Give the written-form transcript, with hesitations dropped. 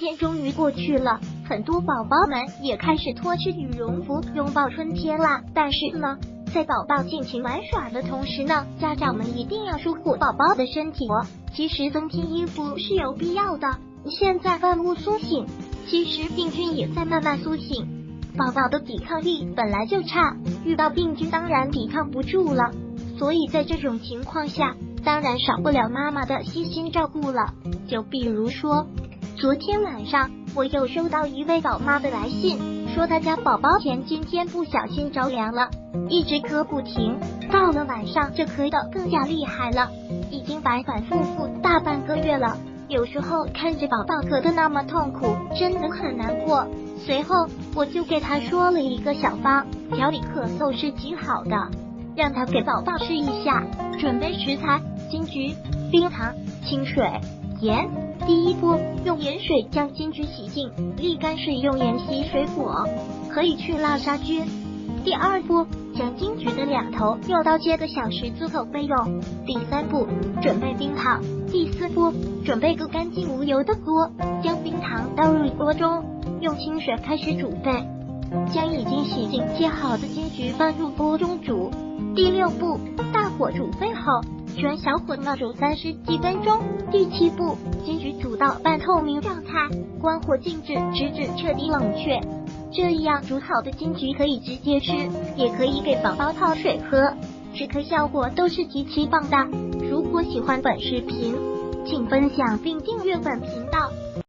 天终于过去了，很多宝宝们也开始脱去羽绒服，拥抱春天啦。但是呢，在宝宝尽情玩耍的同时呢，家长们一定要疏忽宝宝的身体哦。其实增添衣服是有必要的。现在万物苏醒，其实病菌也在慢慢苏醒。宝宝的抵抗力本来就差，遇到病菌当然抵抗不住了。所以在这种情况下，当然少不了妈妈的悉心照顾了。就比如说，昨天晚上我又收到一位宝妈的来信，说她家宝宝田今天不小心着凉了，一直咳不停，到了晚上就咳得更加厉害了，已经反反复复大半个月了。有时候看着宝宝咳得那么痛苦，真的很难过。随后我就给他说了一个小方，调理咳嗽是极好的，让他给宝宝试一下。准备食材：金桔、冰糖、清水、盐。第一步，用盐水将金桔洗净，沥干水用盐洗水果，可以去辣杀菌。第二步，将金桔的两头用刀切个小十字口备用。第三步，准备冰糖。第四步，准备个干净无油的锅，将冰糖倒入锅中，用清水开始煮沸，将已经洗净切好的金桔放入锅中煮。第六步，大火煮沸后，转小火冒煮30几分钟。第七步，金桔煮到半透明状态，关火静置，直至彻底冷却。这样煮好的金桔可以直接吃，也可以给宝宝泡水喝，止咳效果都是极其棒的。如果喜欢本视频，请分享并订阅本频道。